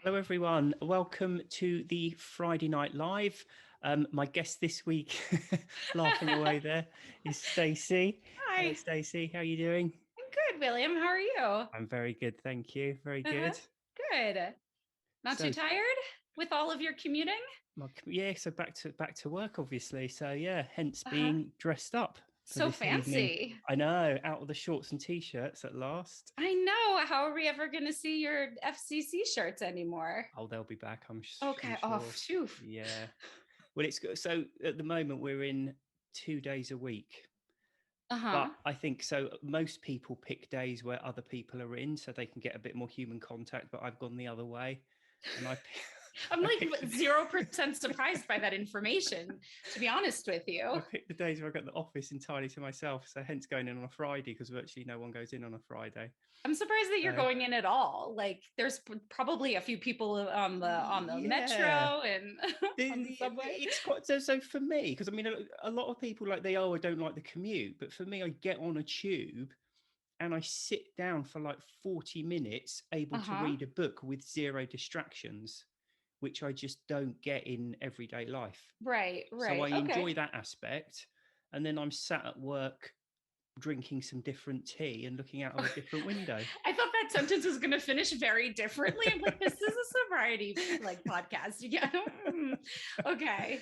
Hello, everyone. Welcome to the Friday Night Live. My guest this week, laughing away there, is Stacy. Hello, Hi, Stacy. How are you doing? I'm good, William. How are you? I'm very good, thank you. Very Uh-huh. good. Good. Not too So, tired with all of your commuting? yeah, so back to work, obviously. So, yeah, hence Uh-huh. being dressed up for So this evening. fancy. I know, out of the shorts and t-shirts at last. I know. How are we ever going to see your FCC shirts anymore? Oh, they'll be back. I'm Okay. Oh, sure. phew. Yeah. Well, it's good. So at the moment we're in 2 days a week. Uh-huh. But I think so. Most people pick days where other people are in, so they can get a bit more human contact. But I've gone the other way, and I'm I like picked 0% surprised by that information, to be honest with I you. picked the days where I got the office entirely to myself. So hence going in on a Friday because virtually no one goes in on a Friday. I'm surprised that you're So going in at all. Like there's probably a few people on the yeah, metro and on the subway. it's quite so for me because I mean a lot of people like I don't like the commute, but for me I get on a tube and I sit down for like 40 minutes, able to Uh-huh. read a book with zero distractions, which I just don't get in everyday life. Right, So I right. enjoy Okay. that aspect. And then I'm sat at work drinking some different tea and looking out of a different window. I thought that sentence was going to finish very differently. I'm like, this is a sobriety like podcast. Yeah. Okay.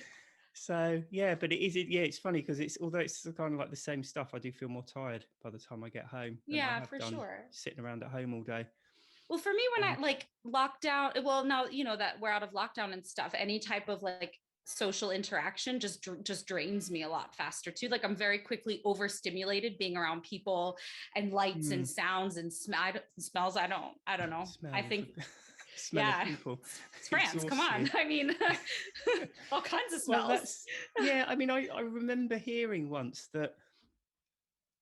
So yeah, but yeah, it's funny because although it's kind of like the same stuff, I do feel more tired by the time I get home than I Yeah, have for done sure. sitting around at home all day. Well, for me, when I Um, like lockdown, well, now you know that we're out of lockdown and stuff. Any type of like social interaction just drains me a lot faster too. Like I'm very quickly overstimulated being around people and lights and hmm, sounds and smells. I don't know. I smell think smell of yeah, people it's France. Come exhausts on. you. I mean, all kinds of Well, smells. that's yeah. I mean, I remember hearing once that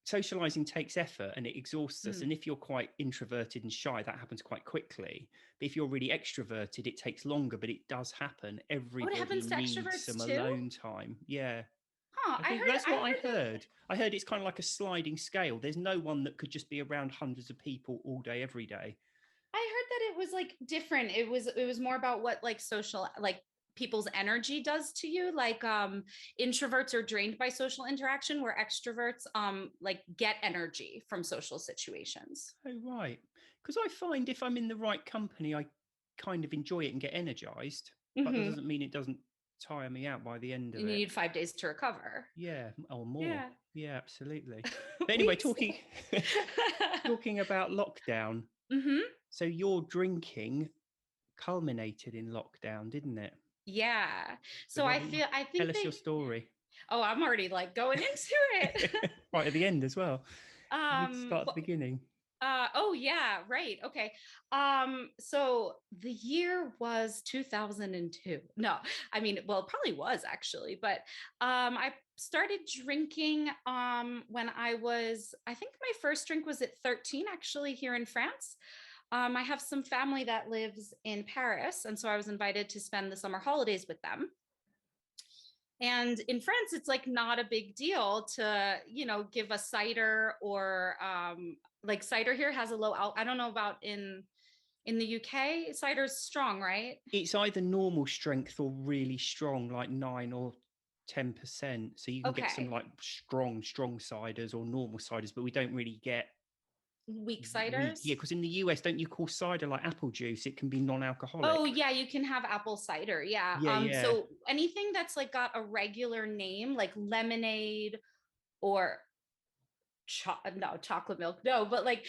socializing takes effort and it exhausts us. Mm. And if you're quite introverted and shy, that happens quite quickly. But if you're really extroverted, it takes longer, but it does happen. Oh, it Everybody happens to needs extroverts some too? alone time. Yeah. Huh. I I think heard that's I what I heard that heard. I heard it's kind of like a sliding scale. There's no one that could just be around hundreds of people all day, every day. I heard that it was like different. It was more about what like social like people's energy does to you. Like introverts are drained by social interaction where extroverts like get energy from social situations. Oh, right. Because I find if I'm in the right company, I kind of enjoy it and get energized, but that Hmm. doesn't mean it doesn't tire me out by the end You of it. need 5 days to recover. Yeah, or more. Yeah. Yeah, absolutely. But anyway, Weeks. talking talking about lockdown. Hmm. So your drinking culminated in lockdown, didn't it? Yeah. So So I tell think us your they story. oh, I'm already like going into it. Right at the end as well. You need to start at the Well, beginning. oh yeah, right. Okay. So the year was 2002. No, I mean, well, it probably was actually, but I started drinking when I think my first drink was at 13 actually here in France. I have some family that lives in Paris, and so I was invited to spend the summer holidays with them. And in France, it's like not a big deal to, give a cider or like cider here has a I don't know about in the UK. Cider's strong, right? It's either normal strength or really strong, like 9 or 10%. So you can get some Okay. like strong ciders or normal ciders, but we don't really get Weak weak. Yeah, ciders. because in the US, don't you call cider like apple juice? It can be Oh non-alcoholic. yeah, you can have apple cider. Yeah. Yeah, yeah. So anything that's like got a regular name, like lemonade or no chocolate milk, no, but like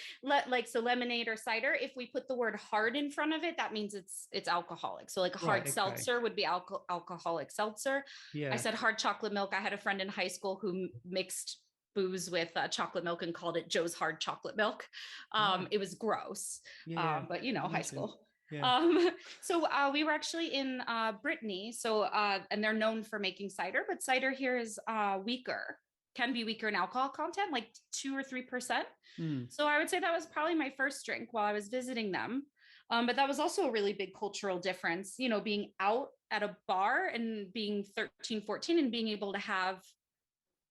so lemonade or cider, if we put the word hard in front of it, that means it's alcoholic. So like a Right, hard okay. seltzer would be alcoholic seltzer. I Yeah. said hard chocolate milk. I had a friend in high school who mixed booze with chocolate milk and called it Joe's hard chocolate milk. Right. It was gross, Yeah, yeah. but Can high imagine. school. Yeah. So we were actually in Brittany, so and they're known for making cider, but cider here is weaker, can be weaker in alcohol content, like 2 or 3%. Hmm. So I would say that was probably my first drink while I was visiting them. But that was also a really big cultural difference, being out at a bar and being 13, 14 and being able to have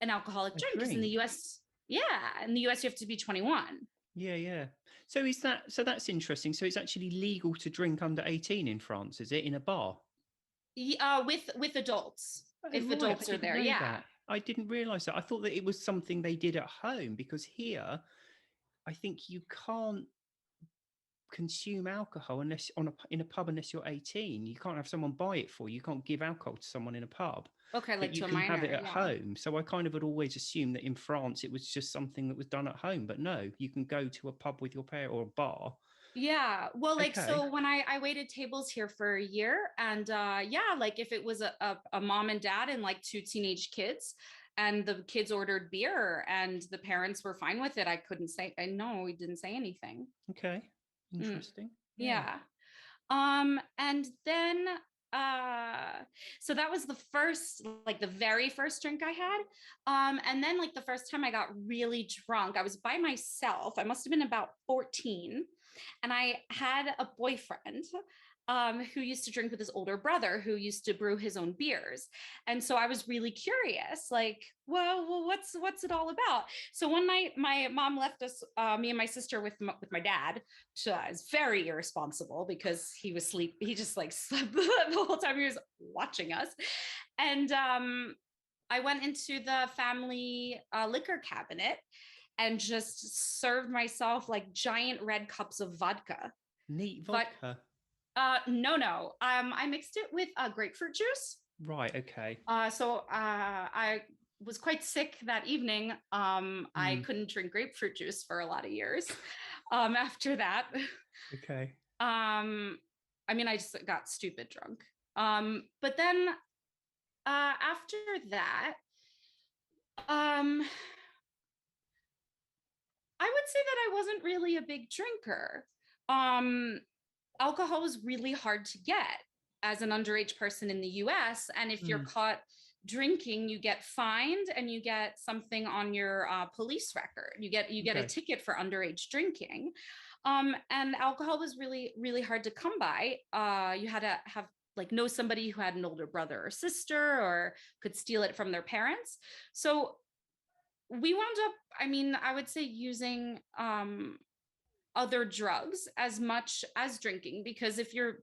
an alcoholic A drink. Because in the drink. US, yeah, in the US, you have to be 21. Yeah, yeah. So that's interesting. So it's actually legal to drink under 18 in France, is it, in a bar? With adults, Oh, if right. I adults are didn't there. know Yeah. that. I didn't realize that. I thought that it was something they did at home, because here I think you can't consume alcohol unless in a pub unless you're 18. You can't have someone buy it for you. You can't give alcohol to someone in a pub, Okay, but like you to a can have it minor. at Yeah. home. So I kind of had always assumed that in France it was just something that was done at home, but no, you can go to a pub with your parent or a bar. Yeah. Well, like, Okay. so when I waited tables here for a year, and yeah, like if it was a mom and dad and like two teenage kids, and the kids ordered beer and the parents were fine with it, I couldn't say, I know, we didn't say anything. Okay. Mm, Interesting. Yeah. yeah. And then uh so that was the first, like the very first drink I had. And then like the first time I got really drunk, I was by myself. I must have been about 14, and I had a boyfriend who used to drink with his older brother, who used to brew his own beers. And so I was really curious, like, well, what's it all about? So one night, my mom left us, me and my sister, with my dad. So I was very irresponsible because he was sleep. He just like slept the whole time he was watching us, and I went into the family liquor cabinet and just served myself like giant red cups of vodka. Neat But vodka. no. I mixed it with grapefruit juice. Right. Okay. I was quite sick that evening. I Mm, couldn't drink grapefruit juice for a lot of years after that. okay. I mean, I just got stupid drunk. But then after that, um, I would say that I wasn't really a big drinker. Um, Alcohol is really hard to get as an underage person in the US. And if you're Mm, caught drinking, you get fined and you get something on your police record. You get a okay. ticket for underage drinking. And alcohol was really, really hard to come by. You had to have like know somebody who had an older brother or sister or could steal it from their parents. So we wound up, I mean, I would say using other drugs as much as drinking, because if you're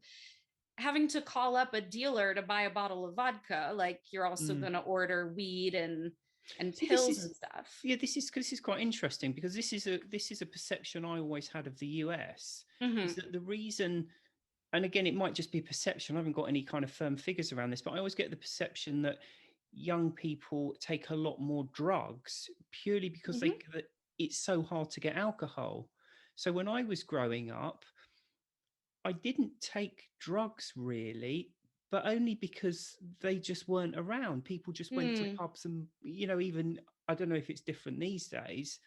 having to call up a dealer to buy a bottle of vodka, like you're also Mm. going to order weed and See, this pills is and stuff. yeah, this is quite interesting, because this is a perception I always had of the US, is Mm-hmm. that the reason, and again, it might just be perception. I haven't got any kind of firm figures around this, but I always get the perception that young people take a lot more drugs purely because Mm-hmm. that it's so hard to get alcohol. So when I was growing up, I didn't take drugs really, but only because they just weren't around. People just went to Mm, pubs and, even, I don't know if it's different these days,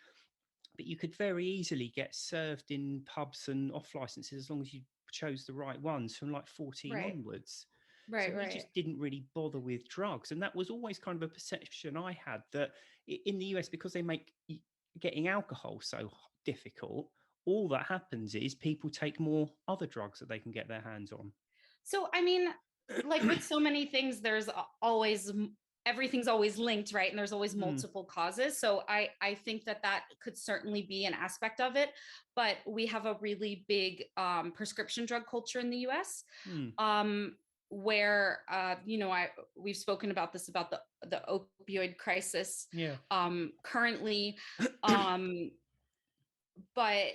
but you could very easily get served in pubs and off licenses as long as you chose the right ones from like 14 right, onwards. So right, we right. just didn't really bother with drugs. And that was always kind of a perception I had, that in the US, because they make getting alcohol so difficult, all that happens is people take more other drugs that they can get their hands on. So, I mean, like with so many things, there's always everything's always linked, right? And there's always Mm, multiple causes. So I think that that could certainly be an aspect of it. But we have a really big prescription drug culture in the U.S. mm, Where we've spoken about this, about the opioid crisis yeah. currently, um, but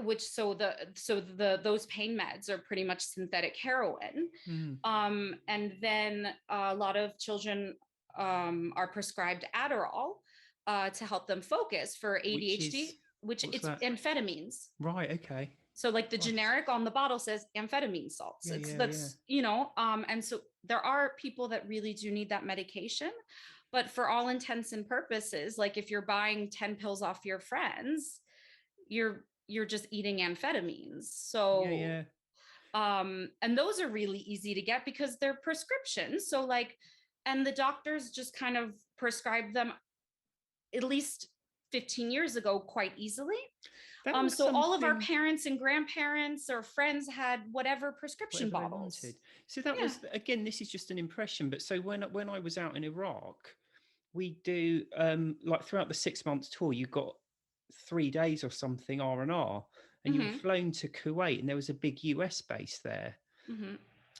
which so the those pain meds are pretty much synthetic heroin. Mm. And then a lot of children are prescribed Adderall to help them focus for Which ADHD, is, which what's it's that? amphetamines. Right. Okay. So like the Gosh. generic on the bottle says amphetamine salts. Yeah. It's Yeah. Yeah. that's and so there are people that really do need that medication. But for all intents and purposes, like if you're buying 10 pills off your friends, you're just eating amphetamines. Yeah. So Yeah. and those are really easy to get because they're prescriptions. So like, and the doctors just kind of prescribe them, at least 15 years ago, quite easily. That was So all of our something, parents and grandparents or friends had whatever prescription whatever they bottles. wanted. So that Yeah. was, again, this is just an impression. But so when I was out in Iraq, we do like throughout the 6 months tour, you got 3 days or something R&R, and you were Mm-hmm. flown to Kuwait, and there was a big US base there. Mm-hmm.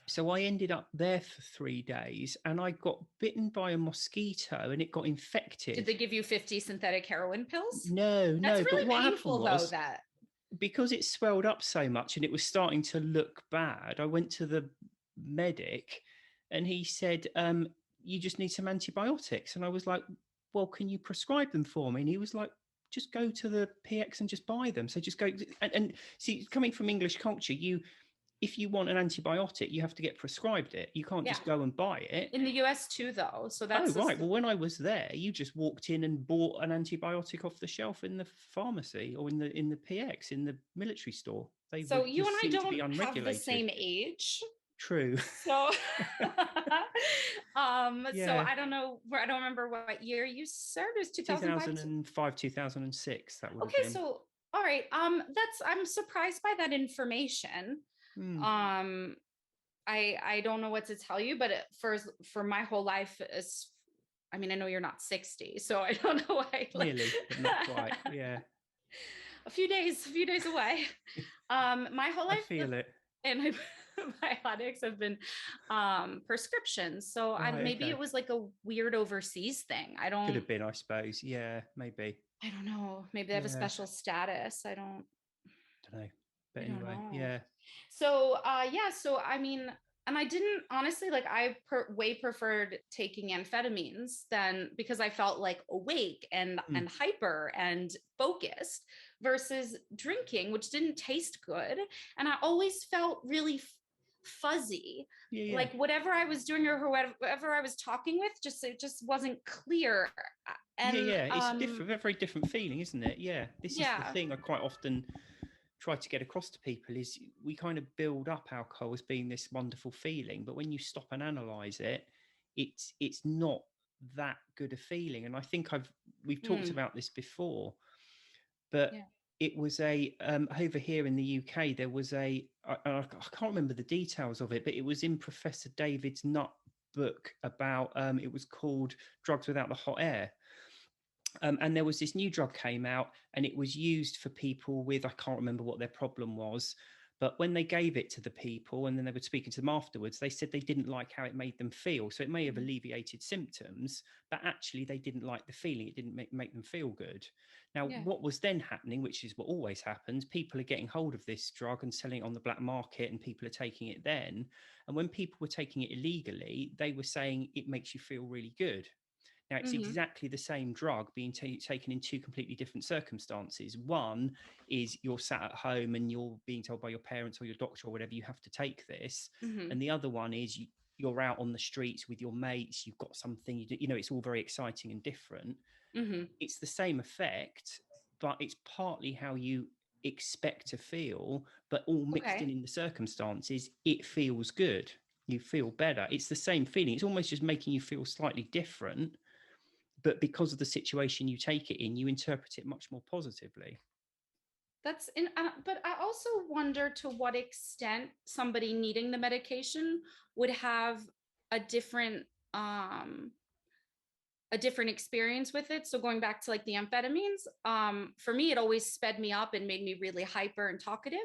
So I ended up there for 3 days, and I got bitten by a mosquito, and it got Did infected. they give you 50 synthetic heroin pills? No, That's no. But really what happened painful, though, was, that. because it swelled up so much and it was starting to look bad, I went to the medic, and he said, "You just need some antibiotics." And I was like, "Well, can you prescribe them for me?" And he was like, "Just go to the PX and just buy them." So just go, and see, coming from English culture, if you want an antibiotic, you have to get prescribed it. You can't Yeah. just go and buy it. In the US too, though. So Oh, that's right. Well, when I was there, you just walked in and bought an antibiotic off the shelf in the pharmacy, or in the PX, in the military store. They so would you and just I seem to be don't have the unregulated. same age. True. So so Yeah. I don't know where, I don't remember what year you served. It was 2005. 2005, 2006, that would have Okay, been. so all right. That's, I'm surprised by that information. Hmm. Um, I don't know what to tell you, but for my whole life is, I mean, I know you're not 60, so I don't know why. Nearly, but not quite. Yeah. A few days away. My whole I life, feel it. antibiotics have been prescriptions. So Right. maybe Okay. it was like a weird overseas thing. Could have been, I suppose. Yeah, maybe. I don't know. Maybe they have a Yeah. special status. Don't know. But I don't anyway, know. yeah. So yeah, so I mean, and I didn't honestly, like, way preferred taking amphetamines than, because I felt like awake Hmm. and hyper and focused, versus drinking, which didn't taste good, and I always felt really fuzzy. Yeah, yeah. Like whatever I was doing or whoever I was talking with, it just wasn't clear. Yeah, And yeah. It's a different, very different feeling, isn't it? Yeah. This is the yeah. thing I quite often try to get across to people, is we kind of build up alcohol as being this wonderful feeling, but when you stop and analyze it, it's not that good a feeling. And I think we've talked Mm, about this before, but yeah. it was a over here in the UK, there was I can't remember the details of it, but it was in Professor David's nut book about it was called Drugs Without the Hot Air. And there was this new drug came out, and it was used for people with, I can't remember what their problem was, but when they gave it to the people and then they were speaking to them afterwards, they said they didn't like how it made them feel. So it may have alleviated symptoms, but actually they didn't like the feeling. It didn't make them feel good. Now, Yeah. what was then happening, which is what always happens, people are getting hold of this drug and selling it on the black market, and people are taking it then. And when people were taking it illegally, they were saying it makes you feel really good. Now, it's Hmm. exactly the same drug being taken in two completely different circumstances. One is you're sat at home and you're being told by your parents or your doctor or whatever, you have to take this. Hmm. And the other one is you're out on the streets with your mates, you've got something, it's all very exciting and different. Hmm. It's the same effect, but it's partly how you expect to feel, but all mixed Okay. in the circumstances, it feels good. You feel better. It's the same feeling. It's almost just making you feel slightly different, but because of the situation you take it in, you interpret it much more positively. That's in, but I also wonder to what extent somebody needing the medication would have a different um a different experience with it. So going back to like the amphetamines, for me, it always sped me up and made me really hyper and talkative.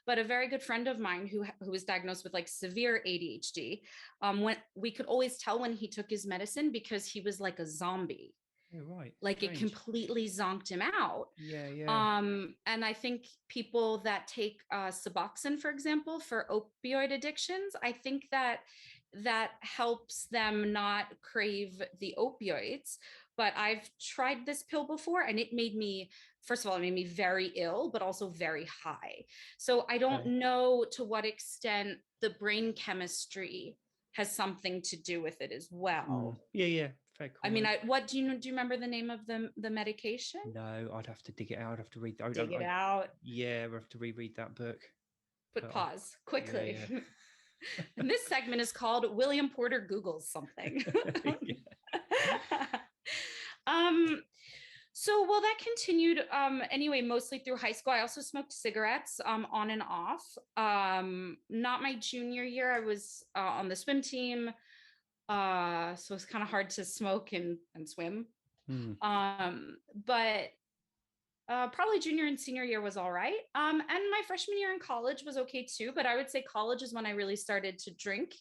But a very good friend of mine who was diagnosed with like severe ADHD, when we could always tell when he took his medicine, because he was like a zombie. Yeah, right. Like it Strange. completely zonked him out. Yeah, yeah. And I think people that take Suboxone, for example, for opioid addictions, I think that helps them not crave the opioids. But I've tried this pill before, and it made me, first of all, it made me very ill, but also very high. So I don't Okay. know to what extent the brain chemistry has something to do with it as well. Yeah, yeah. Fair I mean, comment. what do you remember the name of the medication? No, I'd have to dig it out. I'd have to read. Dig it out. Yeah, I'd have to reread that book. Put But pause yeah, quickly. yeah. And this segment is called William Porter Googles something. Yeah. um, so well, that continued anyway, mostly through high school. I also smoked cigarettes on and off. Not my junior year. I was on the swim team. So it's kind of hard to smoke and swim. Hmm. But Probably junior and senior year was all right. And my freshman year in college was okay too. But I would say college is when I really started to drink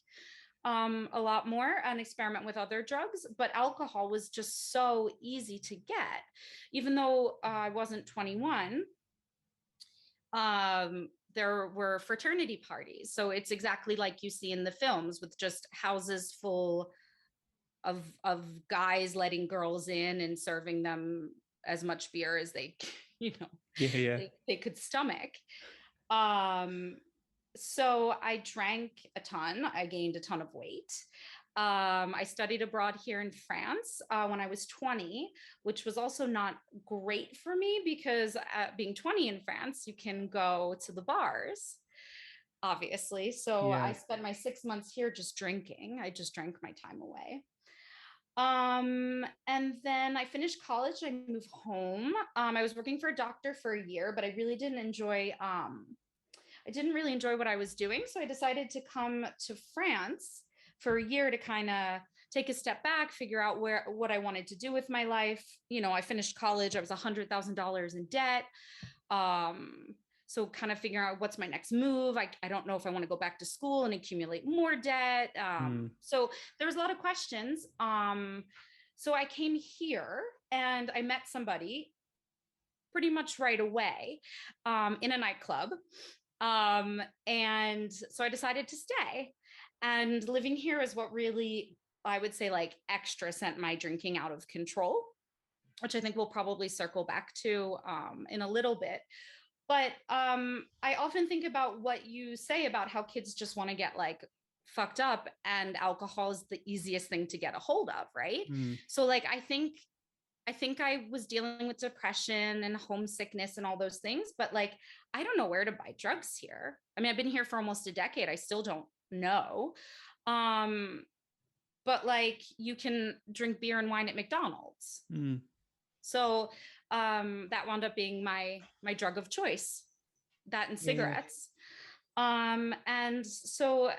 a lot more and experiment with other drugs. But alcohol was just so easy to get, even though I wasn't 21. There were fraternity parties, so it's exactly like you see in the films, with just houses full of guys letting girls in and serving them as much beer as they you know Yeah. they could stomach. um so I drank a ton. I gained a ton of weight. I studied abroad here in France when I was 20, which was also not great for me because being 20 in France, you can go to the bars, obviously. So I Yeah. spent my 6 months here just drinking. I just drank my time away. And then I finished college. I moved home. I was working for a doctor for a year, but I didn't really enjoy what I was doing. So I decided to come to France for a year to kind of take a step back, figure out what I wanted to do with my life. I finished college. I was $100,000 in debt. So kind of figuring out what's my next move. I don't know if I want to go back to school and accumulate more debt. So there was a lot of questions. So I came here and I met somebody pretty much right away in a nightclub. And so I decided to stay. And living here is what really, I would say, like extra sent my drinking out of control, which I think we'll probably circle back to in a little bit. But I often think about what you say about how kids just want to get like fucked up, and alcohol is the easiest thing to get a hold of, right? So like I think I was dealing with depression and homesickness and all those things, but like, I don't know where to buy drugs here. I mean, I've been here for almost a decade. I still don't know. But like, you can drink beer and wine at McDonald's. So that wound up being my drug of choice, that and cigarettes. And so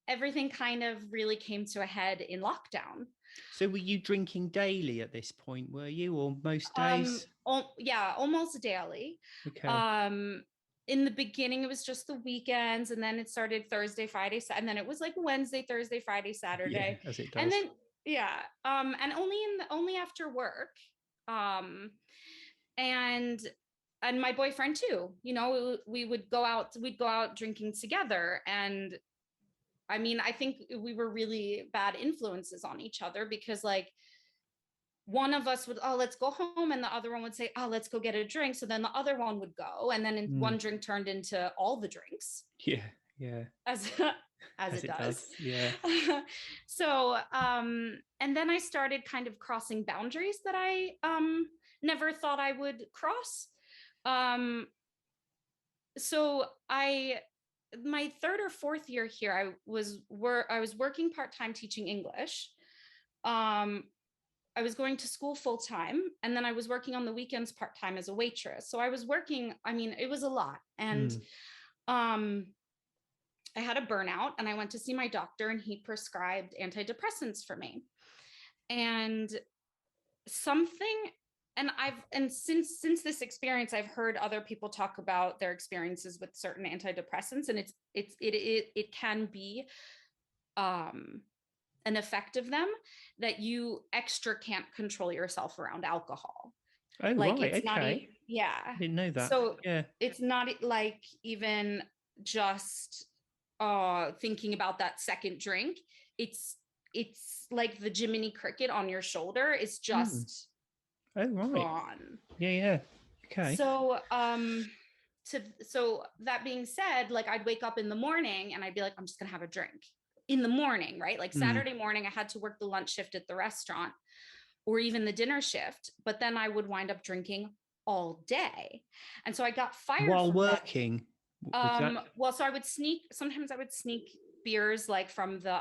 everything kind of really came to a head in lockdown. So were you drinking daily at this point, were you, or most days? Yeah, almost daily. Okay. In the beginning, it was just the weekends, and then it started Thursday, Friday, and then it was like Wednesday, Thursday, Friday, Saturday, Yeah, as it and does. then and only after work, and my boyfriend too. We'd go out drinking together, and I mean, I think we were really bad influences on each other because like one of us would, oh, let's go home, and the other one would say, oh, let's go get a drink. So then the other one would go, and then one drink turned into all the drinks. Yeah. As it does. Yeah. So and then I started kind of crossing boundaries that I never thought I would cross. So my third or fourth year here, I was working part-time teaching English. I was going to school full time, and then I was working on the weekends part time as a waitress. So I was working, I mean, it was a lot. And I had a burnout, and I went to see my doctor, and he prescribed antidepressants for me. And since this experience, I've heard other people talk about their experiences with certain antidepressants, and it can be an effect of them that you extra can't control yourself around alcohol. Oh, like right. it's Okay. I didn't know that. So yeah. It's not like even just thinking about that second drink. It's like the Jiminy Cricket on your shoulder is just gone. Yeah. Okay. So so that being said, like I'd wake up in the morning and I'd be like, I'm just gonna have a drink in the morning, right? Like Saturday morning, I had to work the lunch shift at the restaurant or even the dinner shift, but then I would wind up drinking all day. And so I got fired while working. Well, so sometimes I would sneak beers like from the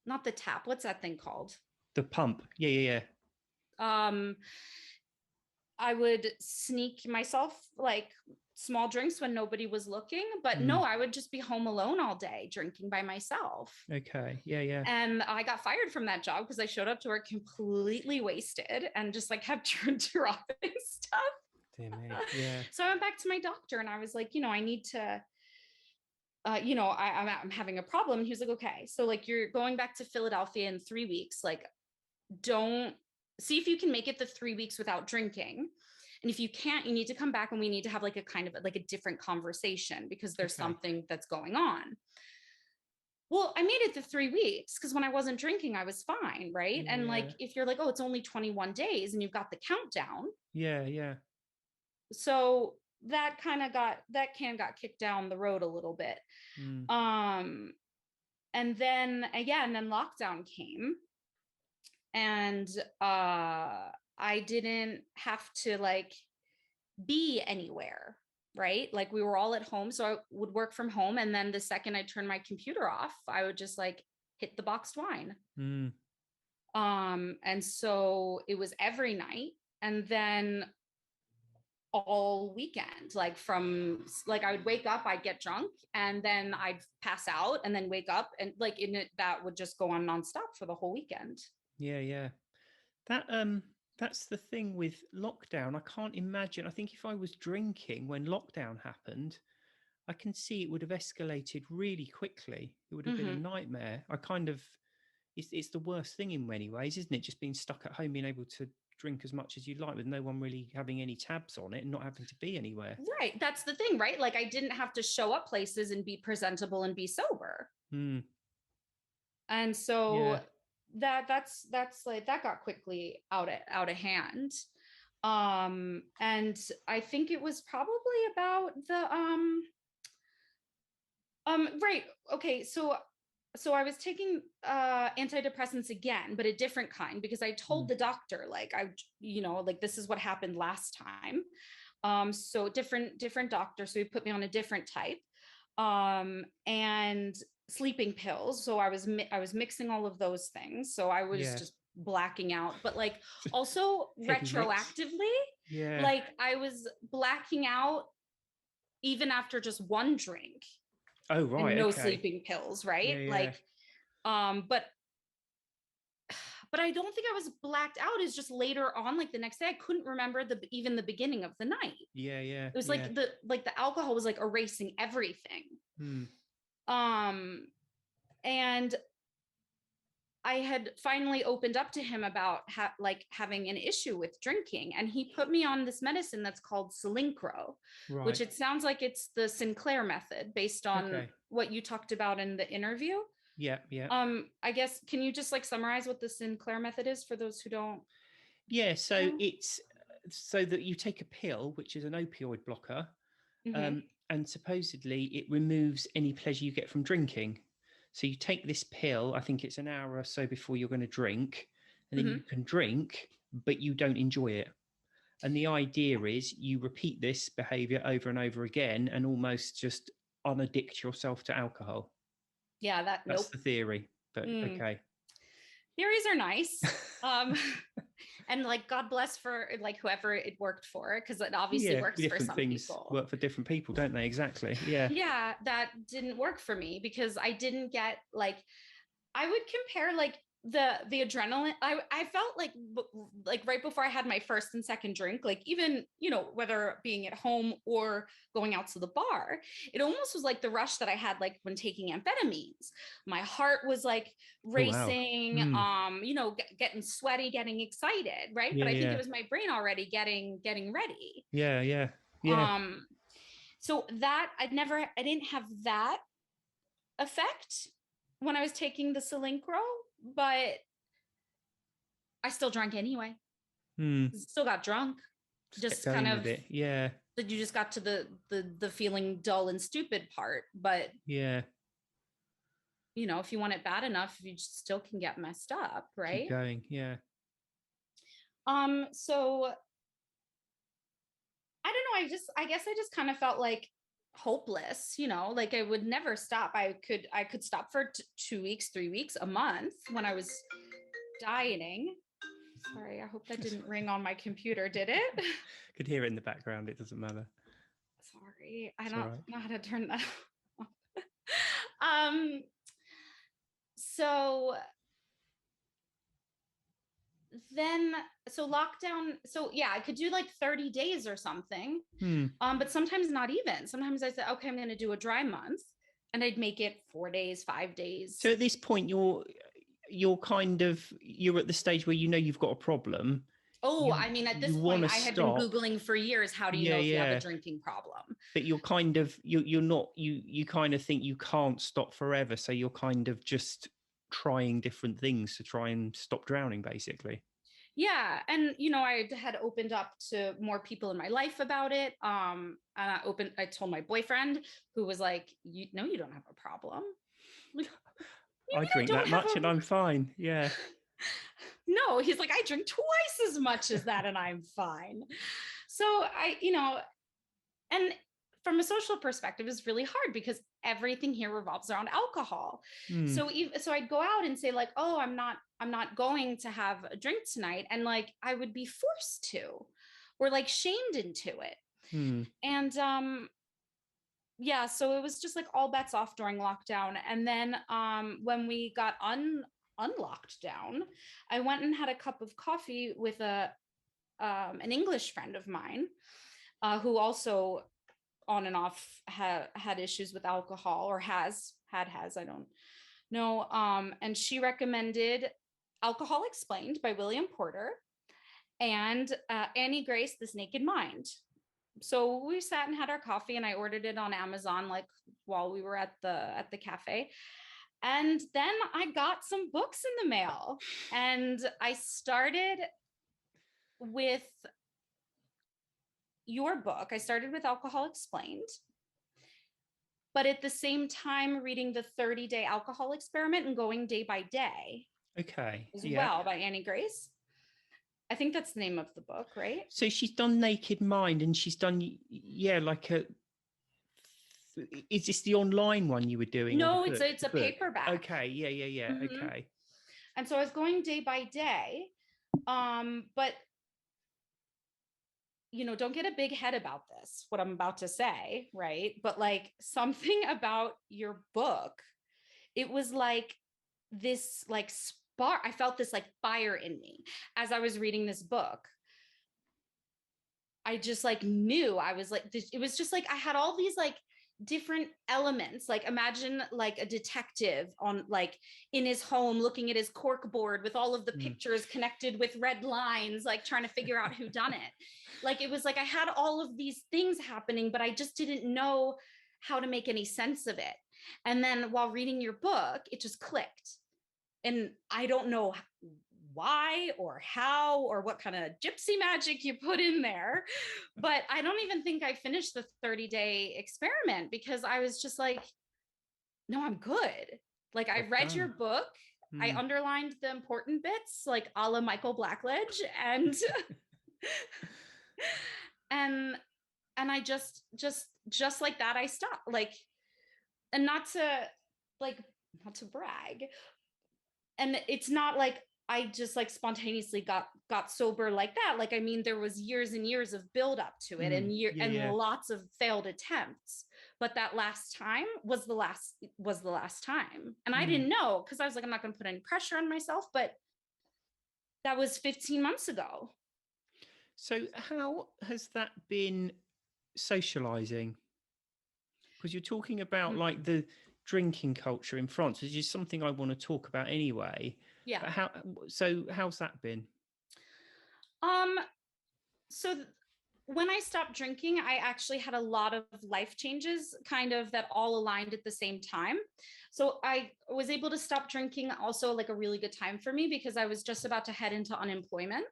not the tap, what's that thing called? The pump. Yeah. I would sneak myself like small drinks when nobody was looking, but Mm. no, I would just be home alone all day drinking by myself. Okay. Yeah. Yeah. And I got fired from that job because I showed up to work completely wasted and just like kept dropping stuff. Dear me. Yeah. So I went back to my doctor and I was like, I need to, I'm having a problem. He was like, okay, so like you're going back to Philadelphia in 3 weeks. Like, don't see if you can make it the 3 weeks without drinking. And if you can't, you need to come back and we need to have like a kind of like a different conversation because there's something that's going on. Well, I made it the 3 weeks because when I wasn't drinking, I was fine. Right. Yeah. And like, if you're like, oh, it's only 21 days and you've got the countdown. Yeah. Yeah. So that can got kicked down the road a little bit. Mm. And then lockdown came and I didn't have to like be anywhere, right? Like we were all at home, so I would work from home, and then the second I turned my computer off, I would just like hit the boxed wine. Mm. And so it was every night, and then all weekend, like from like I would wake up, I'd get drunk, and then I'd pass out, and then wake up, and like in it, that would just go on nonstop for the whole weekend. Yeah. Yeah. That that's the thing with lockdown. I can't imagine. I think if I was drinking when lockdown happened, I can see it would have escalated really quickly. It would have been a nightmare. It's the worst thing in many ways, isn't it? Just being stuck at home, being able to drink as much as you like with no one really having any tabs on it and not having to be anywhere. Right. That's the thing, right? Like I didn't have to show up places and be presentable and be sober. Mm. And so that's like that got quickly out of hand. And I think it was probably about the right. Okay, so I was taking antidepressants again, but a different kind because I told the doctor like like this is what happened last time. So different doctor, so he put me on a different type. And sleeping pills, so I was mixing all of those things, so I was just blacking out, but like also retroactively, like I was blacking out even after just one drink. Oh, right. And no sleeping pills, right? Like but I don't think I was blacked out. Is just later on, like the next day, I couldn't remember even the beginning of the night. It was like the alcohol was like erasing everything. And I had finally opened up to him about having an issue with drinking, and he put me on this medicine that's called Cinclair, which it sounds like it's the Sinclair method based on what you talked about in the interview. Yeah. I guess, can you just like summarize what the Sinclair method is for those who don't? Yeah, so it's so that you take a pill, which is an opioid blocker, and supposedly it removes any pleasure you get from drinking. So you take this pill, I think it's an hour or so before you're going to drink, and then you can drink, but you don't enjoy it. And the idea is you repeat this behavior over and over again and almost just unaddict yourself to alcohol. Yeah, that's the theory. But okay. Theories are nice. And like, God bless for like whoever it worked for, because it obviously works for some people. Work for different people, don't they? Exactly. Yeah. Yeah, that didn't work for me because I didn't get like, I would compare like the adrenaline. I felt like right before I had my first and second drink, like even, whether being at home or going out to the bar, it almost was like the rush that I had like when taking amphetamines. My heart was like racing, getting sweaty, getting excited, right? But I think it was my brain already getting ready. Yeah. So that I didn't have that effect when I was taking the Cinclair, but I still drank anyway. Still got drunk. Just kind of it. Yeah. That you just got to the feeling dull and stupid part. But if you want it bad enough, you still can get messed up, right? Keep going. Yeah. So I don't know. I guess I just kind of felt like hopeless, like I would never stop. I could stop for 2 weeks, 3 weeks, a month when I was dieting. Sorry, I hope that didn't ring on my computer, did it? Could hear it in the background. It doesn't matter. Sorry, I It's don't all right. know how to turn that off. Um, so then, so lockdown, so yeah, I could do like 30 days or something. But sometimes not even. Sometimes I said, okay, I'm going to do a dry month, and I'd make it 4 days, 5 days. So at this point, you're at the stage where you know you've got a problem. Oh, I mean, at this want point, to I had been stop. Googling for years, how do you know if you have a drinking problem? But you're not, you kind of think you can't stop forever. So you're kind of just trying different things to try and stop drowning, basically. Yeah. And, I had opened up to more people in my life about it. And I told my boyfriend, who was like, you don't have a problem. Like, I drink that much and I'm fine. Yeah. No, he's like, I drink twice as much as that and I'm fine. So and from a social perspective, it's really hard because everything here revolves around alcohol. So I'd go out and say like, oh, I'm not going to have a drink tonight, and like I would be forced to, or like shamed into it. And yeah, so it was just like all bets off during lockdown. And then when we got unlocked down, I went and had a cup of coffee with an English friend of mine, who also on and off had issues with alcohol, or I don't know. And she recommended Alcohol Explained by William Porter, and Annie Grace, This Naked Mind. So we sat and had our coffee, and I ordered it on Amazon, like while we were at the cafe. And then I got some books in the mail, and I started with your book. I started with Alcohol Explained, but at the same time reading the 30-day alcohol experiment and going day by day. Okay. As well, by Annie Grace. I think that's the name of the book, right? So she's done Naked Mind, and she's done, like is this the online one you were doing? No, it's a paperback. Okay. Yeah. Mm-hmm. Okay. And so I was going day by day. But don't get a big head about this, what I'm about to say, right? But like something about your book, it was like this like spark. I felt this like fire in me as I was reading this book. I just like knew I was like, it was just like, I had all these like different elements. Like imagine like a detective on like in his home looking at his cork board with all of the pictures connected with red lines, like trying to figure out who done it. Like it was like I had all of these things happening, but I just didn't know how to make any sense of it. And then while reading your book, it just clicked. And I don't know why or how or what kind of gypsy magic you put in there, but I don't even think I finished the 30-day experiment because I was just like, no, I'm good. Like I read your book, I underlined the important bits, like a la Michael Blackledge, and and I just like that, I stopped. Like, and not to brag, and it's not like I just like spontaneously got sober like that. Like, I mean, there was years and years of build up to it, and lots of failed attempts. But that last time was the last time. And I didn't know, because I was like, I'm not going to put any pressure on myself, but that was 15 months ago. So how has that been socializing? Because you're talking about like the drinking culture in France, which is something I want to talk about anyway. Yeah. But how's that been? So when I stopped drinking, I actually had a lot of life changes kind of that all aligned at the same time. So I was able to stop drinking, also like a really good time for me, because I was just about to head into unemployment.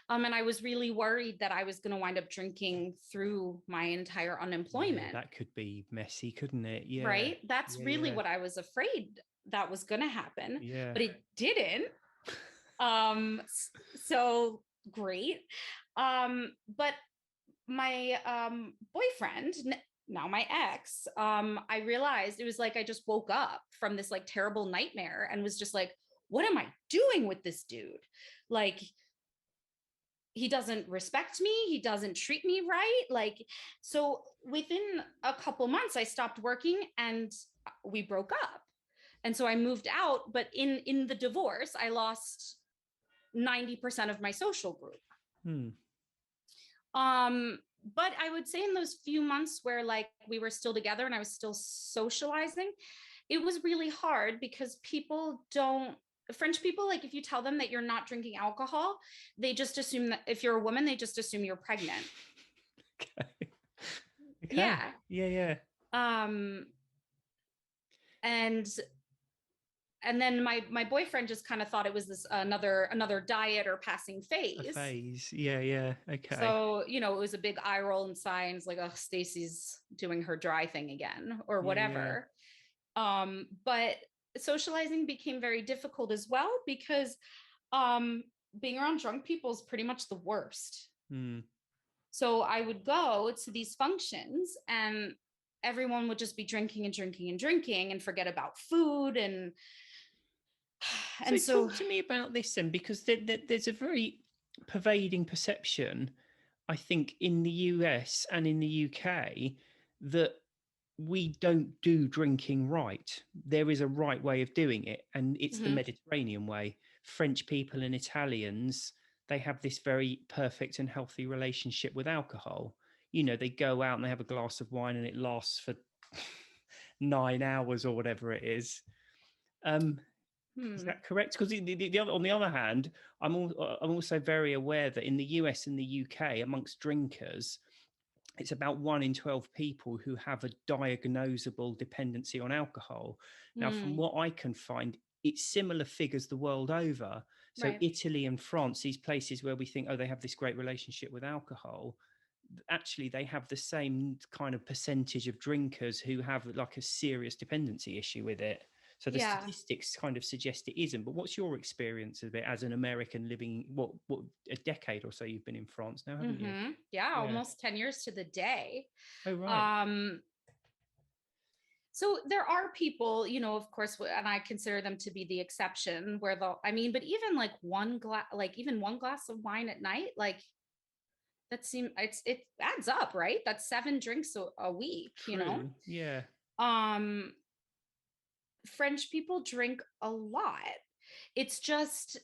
And I was really worried that I was going to wind up drinking through my entire unemployment. Yeah, that could be messy, couldn't it? Yeah. Right. That's really what I was afraid that was going to happen. Yeah. But it didn't. So great. But my boyfriend, now my ex, I realized it was like I just woke up from this like terrible nightmare and was just like, what am I doing with this dude? Like, he doesn't respect me, he doesn't treat me right. Like, so within a couple months I stopped working and we broke up. And so I moved out, but in the divorce I lost 90% of my social group. Hmm. But I would say in those few months where like we were still together and I was still socializing, it was really hard because French people, like if you tell them that you're not drinking alcohol, they just assume that if you're a woman, they just assume you're pregnant. Okay. Okay. Yeah. Yeah. Yeah. Um, and then my boyfriend just kind of thought it was this another diet or passing A phase. phase. Yeah. Yeah. Okay. So, it was a big eye roll and signs like, oh, Stacy's doing her dry thing again or Yeah. Yeah. whatever. But socializing became very difficult as well because being around drunk people is pretty much the worst. Hmm. So I would go to these functions and everyone would just be drinking and drinking and drinking and forget about food So so talk to me about this then, because there's a very pervading perception, I think, in the US and in the UK that we don't do drinking right. There is a right way of doing it, and it's the Mhm. Mediterranean way. French people and Italians, they have this very perfect and healthy relationship with alcohol. They go out and they have a glass of wine and it lasts for 9 hours or whatever it is. Is Hmm. that correct? Because on the other hand, I'm also very aware that in the US and the UK, amongst drinkers, it's about 1 in 12 people who have a diagnosable dependency on alcohol. Now, from Hmm. what I can find, it's similar figures the world over. So Right. Italy and France, these places where we think, oh, they have this great relationship with alcohol, actually they have the same kind of percentage of drinkers who have like a serious dependency issue with it. So the Yeah. statistics kind of suggest it isn't. But what's your experience of it as an American living, what a decade or so you've been in France now, haven't you? Yeah, Yeah. almost 10 years to the day. Oh, right. Um, so there are people, of course, and I consider them to be the exception where but even like even one glass of wine at night, like it adds up, right? That's 7 drinks a week, True. Yeah. Um, French people drink a lot. It's just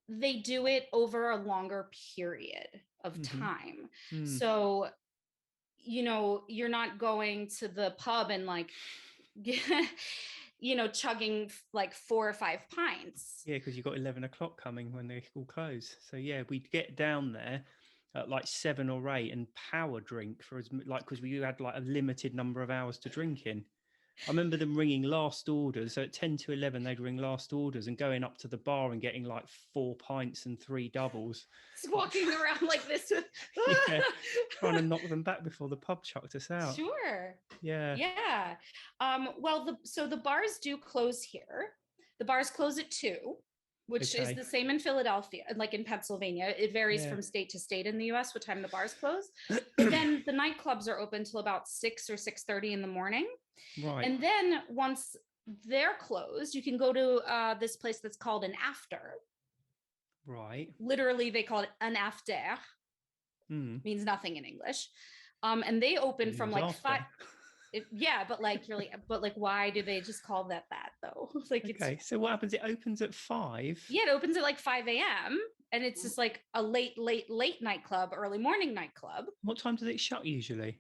they do it over a longer period of Mm-hmm. time. Mm. So, you're not going to the pub and like, chugging like 4 or 5 pints. Yeah, because you've got 11 o'clock coming when they all close. So yeah, we'd get down there at like 7 or 8 and power drink for because we had like a limited number of hours to drink in. I remember them ringing last orders. So at 10 to 11, they'd ring last orders and going up to the bar and getting like 4 pints and 3 doubles. Just walking around like this with Yeah, trying to knock them back before the pub chucked us out. Sure. Yeah. Yeah. Well, the bars do close here. The bars close at 2, which is Okay. the same in Philadelphia, like in Pennsylvania. It varies Yeah. from state to state in the US what time the bars close. But then the nightclubs are open till about 6 or 6:30 in the morning. Right. And then once they're closed, you can go to this place that's called an after. Right. Literally, they call it an after. Mm. Means nothing in English. And they open from like After. 5. Yeah, but like you're like, but like, why do they just call that though? Like Okay. So what happens? It opens at 5. yeah, it opens at like 5 a.m. and it's just like a late nightclub, early morning nightclub. What time does it shut usually?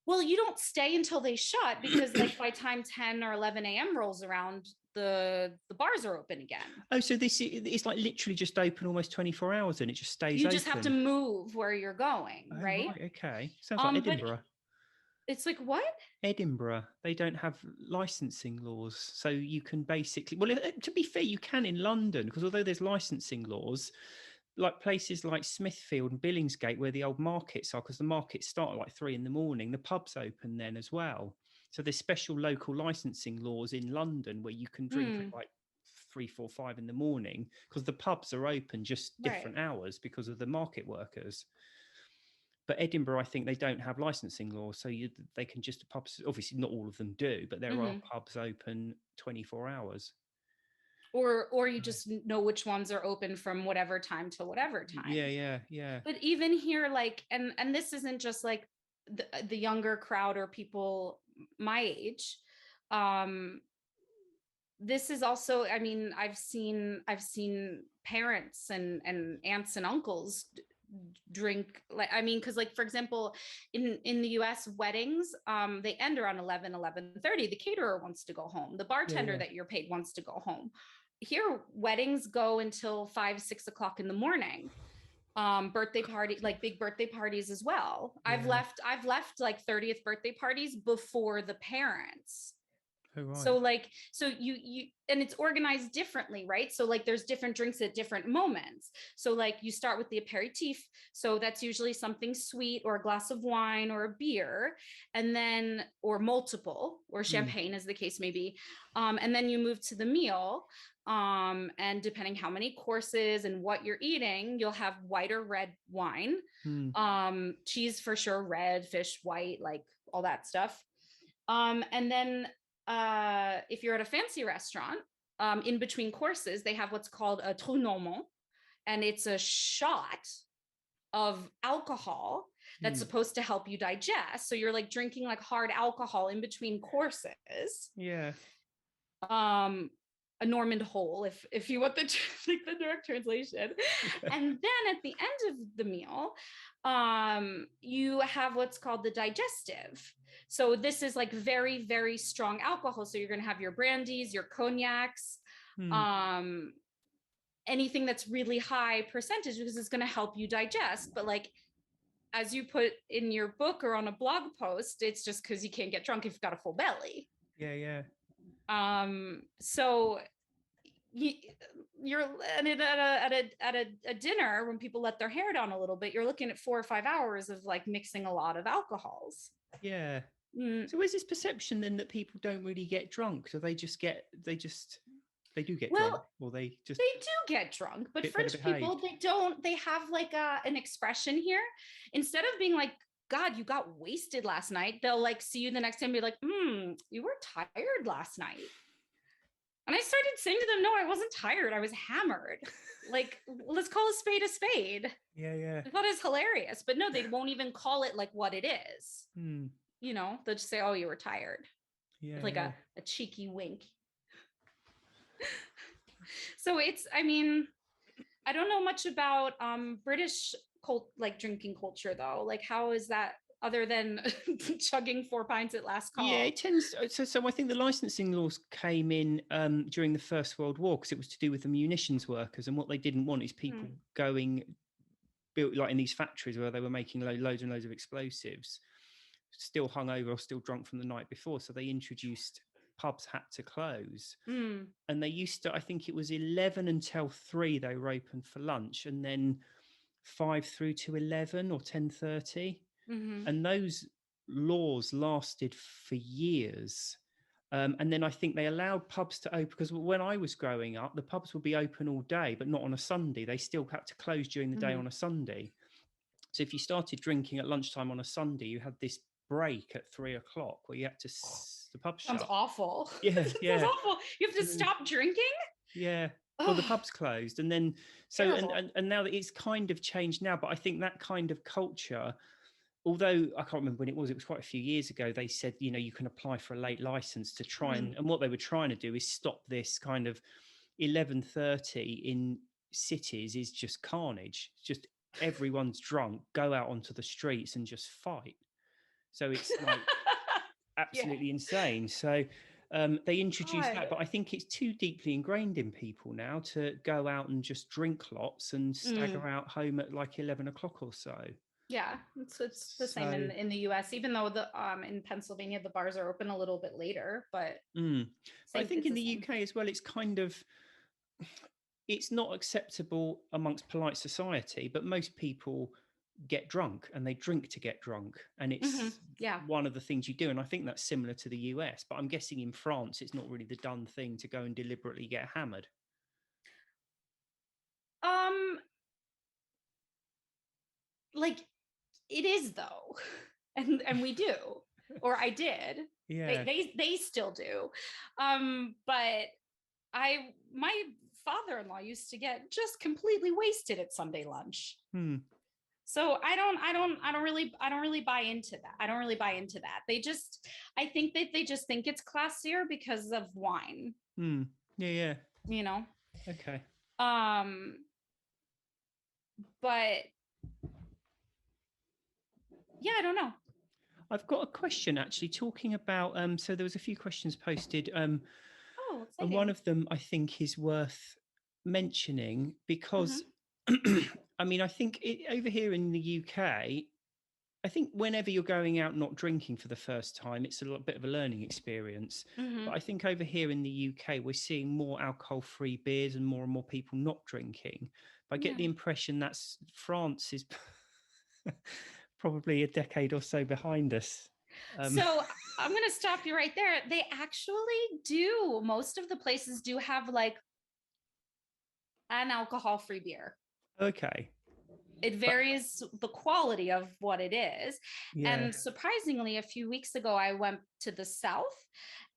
Well, you don't stay until they shut because like by time 10 or 11 a.m. rolls around, the bars are open again. Oh, so it's like literally just open almost 24 hours and it just stays You open. just have to move where you're going, Oh, right? okay. Sounds like But Edinburgh. it's like what? Edinburgh, they don't have licensing laws. So you can basically, well, to be fair, you can in London, because although there's licensing laws, like places like Smithfield and Billingsgate, where the old markets are, because the markets start at like 3 in the morning, the pub's open then as well. So there's special local licensing laws in London where you can drink at like 3, 4, 5 in the morning, because the pubs are open just different hours because of the market workers. But Edinburgh, I think they don't have licensing laws, so they can just pubs. Obviously, not all of them do, but there are pubs open 24 hours. or you just know which ones are open from whatever time to whatever time. Yeah. But even here, like, and this isn't just like the younger crowd or people my age. This is also, I mean, I've seen parents and aunts and uncles drink, like, I mean, because like, for example, in the US, weddings, they end around 11:30. The caterer wants to go home, the bartender Yeah. that you're paid wants to go home. Here, weddings go until 5, 6 o'clock in the morning. Birthday party, like big birthday parties as well. Yeah. I've left like 30th birthday parties before the parents. Oh, right. So like, so you and it's organized differently, right? So like there's different drinks at different moments. So like you start with the aperitif, so that's usually something sweet or a glass of wine or a beer, and then or multiple or champagne as the case may be. And then you move to the meal, and depending how many courses and what you're eating, you'll have white or red wine, cheese for sure, red, fish white, like all that stuff. And then if you're at a fancy restaurant, in between courses, they have what's called a trou normand, and it's a shot of alcohol that's supposed to help you digest. So you're like drinking like hard alcohol in between courses. Yeah. A Normand hole, if you want the like the direct translation. And then at the end of the meal, you have what's called the digestive. So this is like very, very strong alcohol. So you're going to have your brandies, your cognacs, anything that's really high percentage, because it's going to help you digest. But like, as you put in your book or on a blog post, it's just because you can't get drunk if you've got a full belly. Yeah. So you're at a dinner when people let their hair down a little bit, you're looking at 4 or 5 hours of like mixing a lot of alcohols. Yeah. So where's this perception then that people don't really get drunk? So they do get drunk, or they do get drunk, but French people, they have like an expression here. Instead of being like, God, you got wasted last night, they'll like see you the next time and be like, you were tired last night. And I started saying to them, no, I wasn't tired, I was hammered. Like, let's call a spade a spade. Yeah. I thought it was hilarious, but no, they won't even call it like what it is. You know, they'll just say, oh, you were tired. Yeah. Like a cheeky wink. So it's, I mean, I don't know much about British drinking culture though. Like, how is that other than chugging 4 pints at last call? Yeah, it tends. So I think the licensing laws came in during the First World War, because it was to do with the munitions workers, and what they didn't want is people going built like in these factories where they were making loads and loads of explosives, still hungover or still drunk from the night before. So they introduced pubs had to close, and they used to, I think it was 11 until 3 they were open for lunch, and then 5 through to 11 or 10:30, and those laws lasted for years. And then I think they allowed pubs to open, because when I was growing up, the pubs would be open all day, but not on a Sunday. They still had to close during the day on a Sunday. So if you started drinking at lunchtime on a Sunday, you had this break at 3 o'clock where you had to the pub shut. Sounds awful. Yeah. Sounds awful. You have to stop drinking. Yeah. Well, the pub's closed, and then and now that it's kind of changed now, but I think that kind of culture, although I can't remember when it was quite a few years ago, they said, you can apply for a late license to try and what they were trying to do is stop this kind of 11:30 in cities is just carnage. Just everyone's drunk, go out onto the streets and just fight. So it's like absolutely insane. So they introduced that, but I think it's too deeply ingrained in people now to go out and just drink lots and stagger out home at like 11 o'clock or so. Yeah, it's the same in the US, even though in Pennsylvania the bars are open a little bit later. But I think in the UK as well, it's kind of, it's not acceptable amongst polite society, but most people get drunk and they drink to get drunk, and it's one of the things you do. And I think that's similar to the US, but I'm guessing in France it's not really the done thing to go and deliberately get hammered. Like, it is though, and we do, or I did. Yeah, they still do, but my father-in-law used to get just completely wasted at Sunday lunch. So I don't really buy into that. I don't really buy into that. I think that they just think it's classier because of wine. Yeah. You know. Okay. But yeah, I don't know. I've got a question actually talking about so there was a few questions posted Oh, and one of them I think is worth mentioning because I mean I think over here in the UK I think whenever you're going out not drinking for the first time it's a bit of a learning experience. But I think over here in the UK we're seeing more alcohol-free beers and more people not drinking. But I get the impression that's France is probably a decade or so behind us. So I'm going to stop you right there. They actually do. Most of the places do have like an alcohol-free beer. Okay. It varies the quality of what it is. Yeah. And surprisingly, a few weeks ago, I went to the South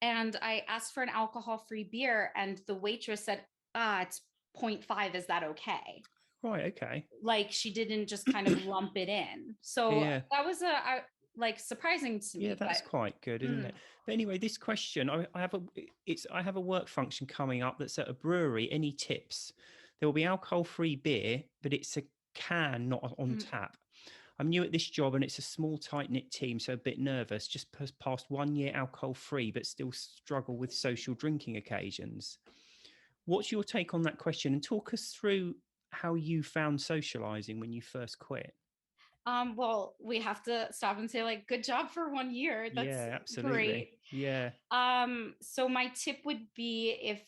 and I asked for an alcohol-free beer, and the waitress said, it's 0.5. Is that okay? Right. Okay. Like she didn't just kind of lump it in. So that was like surprising to me. Yeah, that's quite good, isn't it? But anyway, this question, I have a work function coming up that's at a brewery. Any tips? There will be alcohol-free beer, but it's a can, not on tap. I'm new at this job and it's a small, tight-knit team, so a bit nervous. Just past 1 year alcohol-free, but still struggle with social drinking occasions. What's your take on that question? And talk us through how you found socializing when you first quit. Well, we have to stop and say like, good job for 1 year. That's absolutely great. Yeah. So my tip would be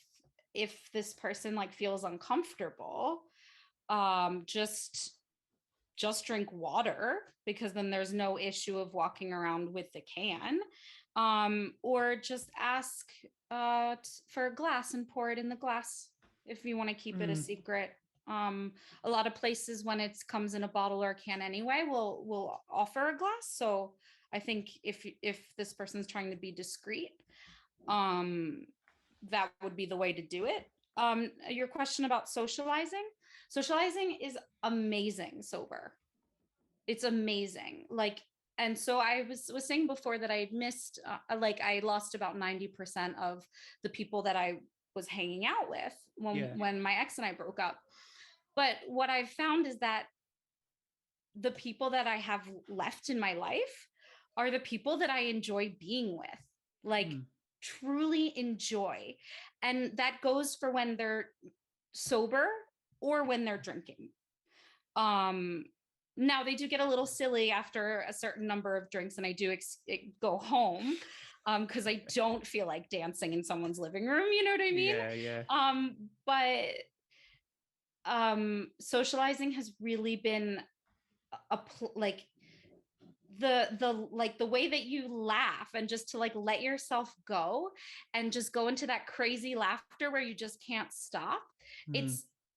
if this person like feels uncomfortable, just drink water, because then there's no issue of walking around with the can, or just ask for a glass and pour it in the glass if you want to keep it a secret. A lot of places when it comes in a bottle or a can anyway will offer a glass. So I think if this person's trying to be discreet, that would be the way to do it. Your question about socializing is amazing sober. It's amazing. Like, and so I was saying before that I missed like I lost about 90% of the people that I was hanging out with when my ex and I broke up. But what I've found is that the people that I have left in my life are the people that I enjoy being with, like truly enjoy. And that goes for when they're sober or when they're drinking. Now they do get a little silly after a certain number of drinks, and I do go home because I don't feel like dancing in someone's living room. You know what I mean? Yeah. But socializing has really been like the way that you laugh and just to like let yourself go and just go into that crazy laughter where you just can't stop.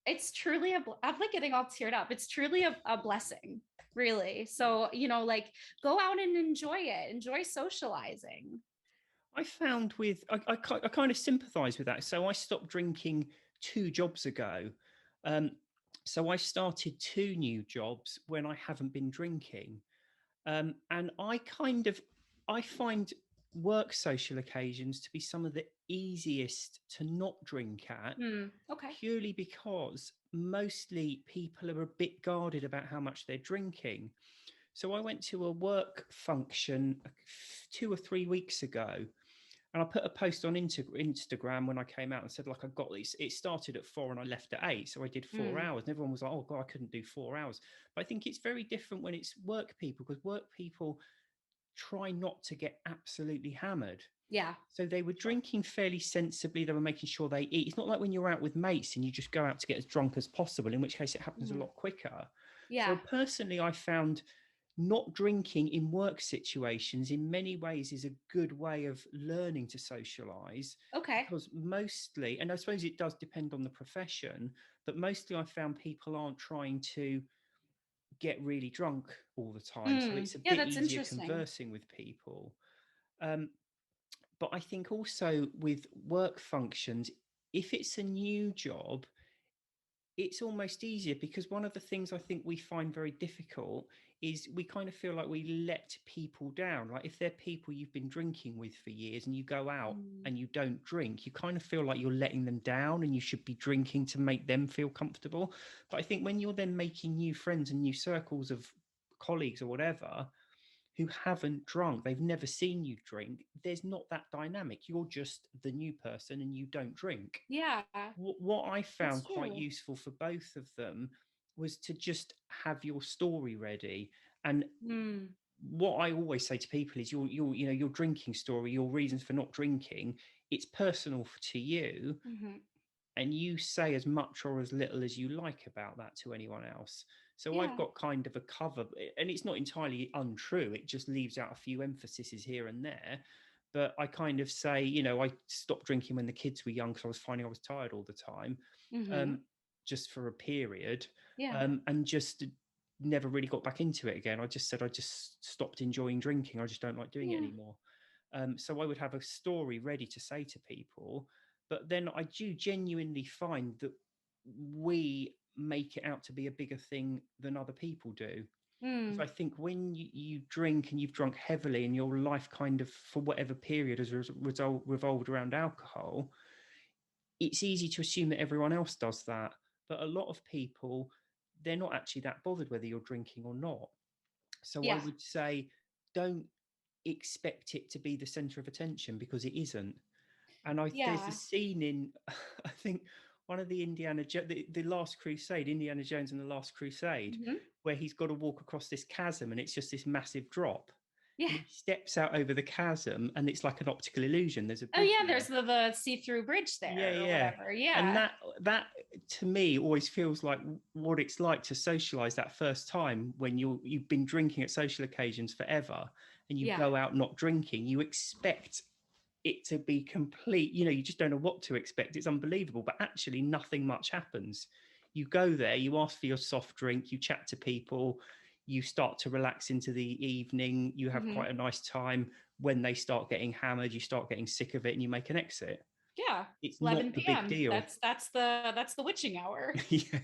It's truly I'm like getting all teared up. It's truly a blessing, really. So, you know, like go out and enjoy socializing. I found I kind of sympathize with that. So I stopped drinking 2 jobs ago. So I started 2 new jobs when I haven't been drinking. And I find work social occasions to be some of the easiest to not drink at. Okay. Purely because mostly people are a bit guarded about how much they're drinking. So I went to a work function 2 or 3 weeks ago, and I put a post on Instagram when I came out and said, like, I got this. It started at 4 and I left at 8. So I did 4 hours. And everyone was like, oh, God, I couldn't do 4 hours. But I think it's very different when it's work people, because work people try not to get absolutely hammered. Yeah. So they were drinking fairly sensibly. They were making sure they eat. It's not like when you're out with mates and you just go out to get as drunk as possible, in which case it happens a lot quicker. Yeah. So personally, I found not drinking in work situations in many ways is a good way of learning to socialize. Okay. Because mostly, and I suppose it does depend on the profession, but mostly I found people aren't trying to get really drunk all the time. So it's a bit easier conversing with people. But I think also with work functions, if it's a new job, it's almost easier, because one of the things I think we find very difficult is we kind of feel like we let people down. Like if they're people you've been drinking with for years and you go out Mm. and you don't drink, you kind of feel like you're letting them down and you should be drinking to make them feel comfortable. But I think when you're then making new friends and new circles of colleagues or whatever who haven't drunk, they've never seen you drink, there's not that dynamic. You're just the new person and you don't drink. Yeah, What I that's found quite true. useful for both of them was to just have your story ready. And Mm. what I always say to people is your drinking story, your reasons for not drinking, it's personal to you, Hmm. and you say as much or as little as you like about that to anyone else. So I've Yeah. got kind of a cover, and it's not entirely untrue. It just leaves out a few emphases here and there. But I kind of say, I stopped drinking when the kids were young because I was finding I was tired all the time, Hmm. um, just for a period, Yeah. and just never really got back into it again. I just said I just stopped enjoying drinking. I just don't like doing it Yeah. anymore. So I would have a story ready to say to people, but then I do genuinely find that we make it out to be a bigger thing than other people do. Because Mm. I think when you drink and you've drunk heavily and your life kind of, for whatever period, has revolved around alcohol, it's easy to assume that everyone else does that. But a lot of people, they're not actually that bothered whether you're drinking or not. So I Yeah. would say, don't expect it to be the center of attention, because it isn't. And there's a Yeah. scene in, I think, one of the the Last Crusade, Indiana Jones and the Last Crusade, Hmm. where he's got to walk across this chasm and it's just this massive drop. Yeah. And he steps out over the chasm and it's like an optical illusion. There's a Oh bridge yeah, there. there's the see-through bridge Yeah, there or yeah. whatever. And Yeah. that to me always feels like what it's like to socialize that first time when you've been drinking at social occasions forever and you Yeah. go out not drinking. You expect it to be complete, you just don't know what to expect. It's unbelievable, but actually nothing much happens. You go there, you ask for your soft drink, you chat to people, you start to relax into the evening, you have Hmm. quite a nice time. When they start getting hammered, you start getting sick of it and you make an exit. Yeah. It's 11 not the big p.m. deal. That's the witching hour. Yeah.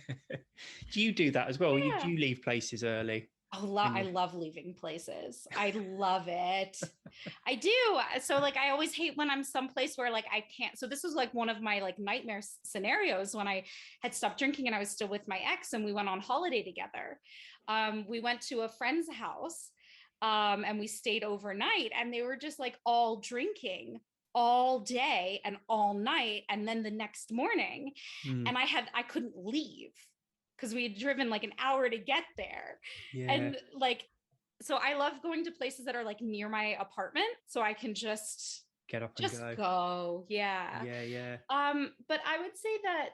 Do you do that as well? Do Yeah. you leave places early I when you love leaving places. I love it. I do. So like I always hate when I'm someplace where like I can't. So this was like one of my like nightmare scenarios when I had stopped drinking and I was still with my ex and we went on holiday together. We went to a friend's house and we stayed overnight and they were just like all drinking all day and all night and then the next morning Mm, and I couldn't leave because we had driven like an hour to get there. yeah, And like, so I love going to places that are like near my apartment so I can get up and just go. go. Yeah. Yeah, yeah. But I would say that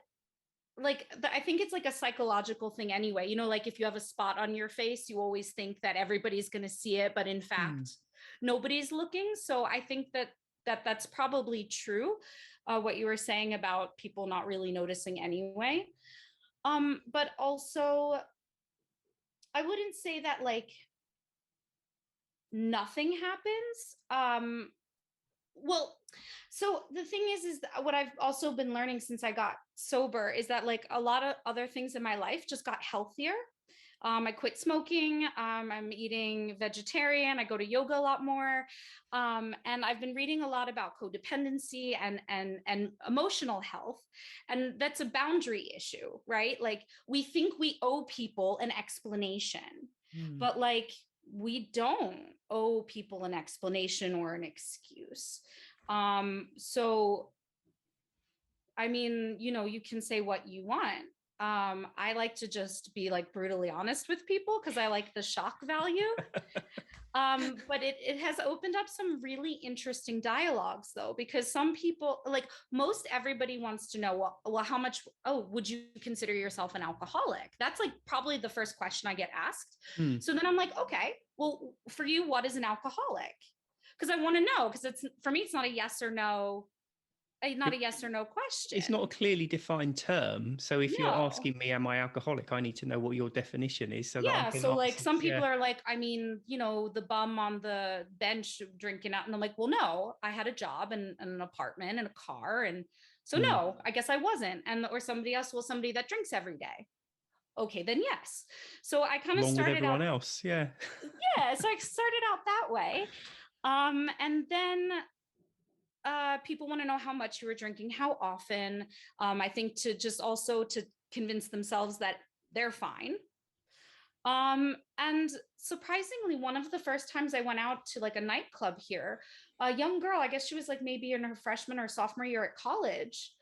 I think it's like a psychological thing anyway. Like if you have a spot on your face, you always think that everybody's going to see it, but in Mm. fact, nobody's looking. So I think that's probably true. What you were saying about people not really noticing anyway. But also I wouldn't say that like nothing happens. Well, so the thing is that what I've also been learning since I got sober is that like a lot of other things in my life just got healthier. I quit smoking. I'm eating vegetarian. I go to yoga a lot more, and I've been reading a lot about codependency and emotional health, and that's a boundary issue, right? Like we think we owe people an explanation, Mm. but like we don't owe people an explanation or an excuse. So I mean, you can say what you want. I like to just be like brutally honest with people because I like the shock value. But it has opened up some really interesting dialogues though, because some people like most everybody wants to know, well, how much, oh, would you consider yourself an alcoholic? That's like probably the first question I get asked. Mm. So then I'm like, okay, well, for you, what is an alcoholic? Because I want to know, because it's for me, it's not a yes or no, not a yes or no It's question. not a clearly defined term. So if you're No. asking me, am I alcoholic? I need to know what your definition is so that I Yeah. can So like answer. some Yeah. people are like, I mean, the bum on the bench drinking out. And I'm like, well, no, I had a job and an apartment and a car. And So no, I guess I wasn't. And or somebody else, well, somebody that drinks every day. Okay, then yes. So I kind of Along with started everyone out, else. Yeah. yeah. So I started out that way. And then people want to know how much you were drinking, how often. I think to just also to convince themselves that they're fine. And surprisingly, one of the first times I went out to like a nightclub here, a young girl, I guess she was like maybe in her freshman or sophomore year at college,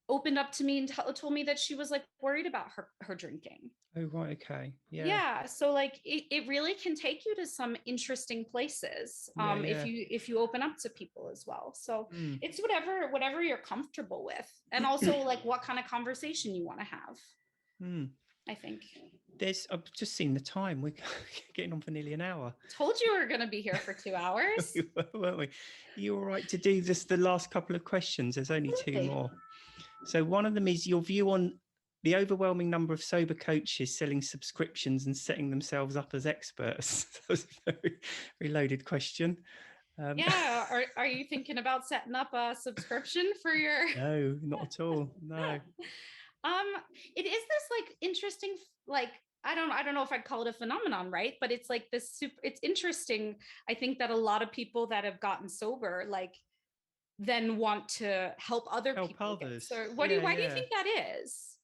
opened up to me and told me that she was like worried about her drinking. Oh, right. Okay. Yeah. Yeah, so like it really can take you to some interesting places Yeah. Yeah. if you open up to people as well. So Mm. it's whatever you're comfortable with, and also like what kind of conversation you want to have. Mm. I think. I've just seen the time. We're getting on for nearly an hour. Told you we were going to be here for 2 hours. Weren't we? You all right to do this? The last couple of questions. There's only two more. So one of them is your view on the overwhelming number of sober coaches selling subscriptions and setting themselves up as experts. That was a very, very loaded question. Yeah. Are you thinking about setting up a subscription for your? No, not at all. No. It is this like interesting, like I don't know if I'd call it a phenomenon, right? But it's like this it's interesting. I think that a lot of people that have gotten sober, like then want to help other people others. So why do you think that is?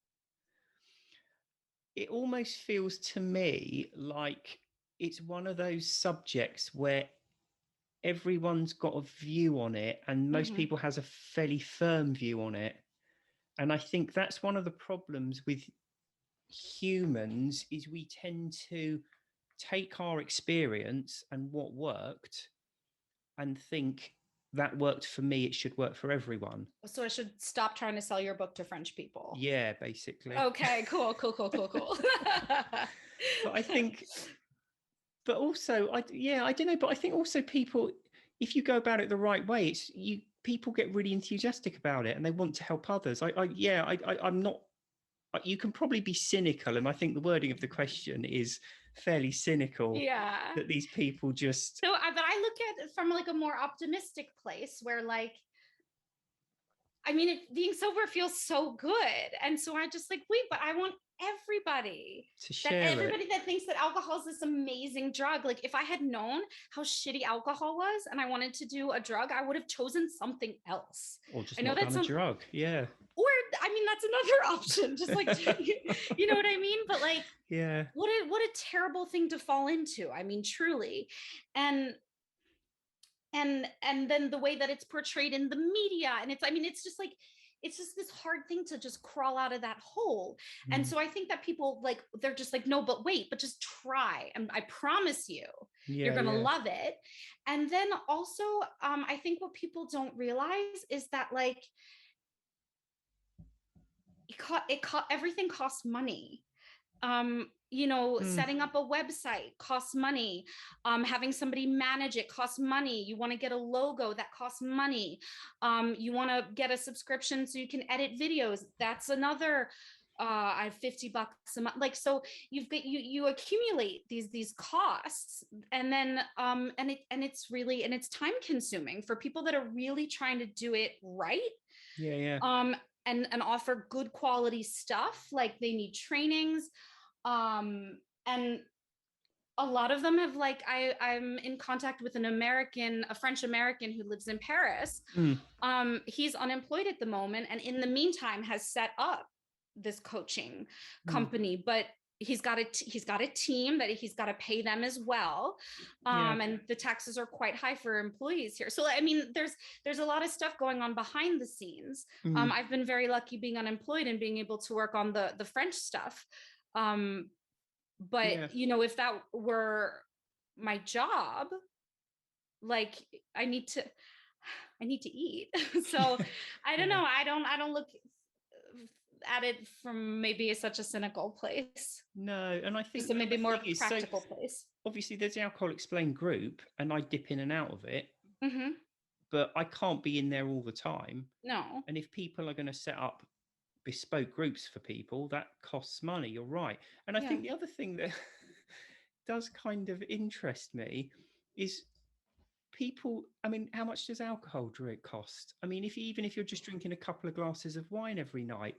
It almost feels to me like it's one of those subjects where everyone's got a view on it and most people has a fairly firm view on it. And I think that's one of the problems with humans is we tend to take our experience and what worked and think that worked for me, it should work for everyone. So I should stop trying to sell your book to French people. Yeah, basically. Okay, cool. But I think, but also, I don't know, but I think also people, if you go about it the right way, people get really enthusiastic about it and they want to help others. I'm not, you can probably be cynical. And I think the wording of the question is fairly cynical. Yeah. That these people just. So, but I look at it from like a more optimistic place where like, I mean, being sober feels so good. And so I just like, wait, but I want everybody to share everybody that thinks that alcohol is this amazing drug. Like if I had known how shitty alcohol was and I wanted to do a drug, I would have chosen something else. Or just not done a drug. Yeah. Or I mean, that's another option. Just like, you know what I mean? But like, yeah, what a terrible thing to fall into. I mean, truly. And then the way that it's portrayed in the media, and it's just like, it's just this hard thing to just crawl out of that hole. And so I think that people like, they're just like, no, but wait, but just try. And I promise you, you're going to love it. And then also, I think what people don't realize is that like, everything costs money. Setting up a website costs money. Having somebody manage it costs money. You want to get a logo, that costs money. You want to get a subscription so you can edit videos. That's another I have $50 a month. Like, so you accumulate these costs, and then it's really, and it's time consuming for people that are really trying to do it right. Yeah. And offer good quality stuff. Like they need trainings. And a lot of them have like, I'm in contact with a French American who lives in Paris. He's unemployed at the moment. And in the meantime has set up this coaching company, but he's got a team that he's got to pay them as well. And the taxes are quite high for employees here. So, I mean, there's a lot of stuff going on behind the scenes. I've been very lucky being unemployed and being able to work on the French stuff. But if that were my job, like I need to eat. So I don't know. I don't look at it from maybe such a cynical place. No, and I think so maybe more practical place. Obviously, there's the Alcohol Explained group, and I dip in and out of it. But I can't be in there all the time. No. And if people are going to set up bespoke groups for people, that costs money. You're right. And I think the other thing that does kind of interest me is people, I mean, how much does alcohol drink cost? I mean, even if you're just drinking a couple of glasses of wine every night,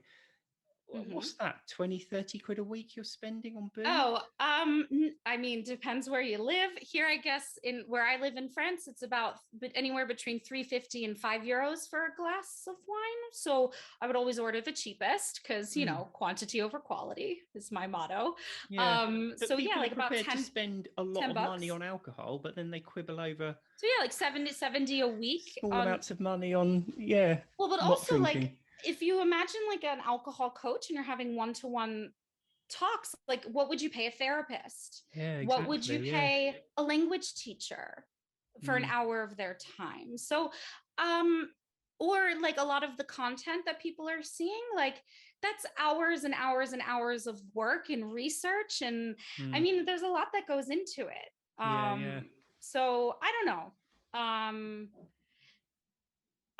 Mhm. what's that, 20, 30 quid a week you're spending on booze? Oh, I mean, depends where you live. Here, I guess in where I live in France, it's about anywhere between 3.50 and €5 for a glass of wine. So I would always order the cheapest because, quantity over quality is my motto. Yeah. But So yeah, people are like about prepared to spend a lot 10 of money bucks. on alcohol, but then they quibble over So yeah, like 70 a week small on. amounts of money on, Well, but not also like drinking. if you imagine like an alcohol coach and you're having one-to-one talks, like what would you pay a therapist? Yeah, What would you exactly. Yeah. pay a language teacher for an Mm, hour of their time? So or like a lot of the content that people are seeing, like that's hours and hours and hours of work and research, and I mm. mean there's a lot that goes into it. Yeah, yeah. So I don't know.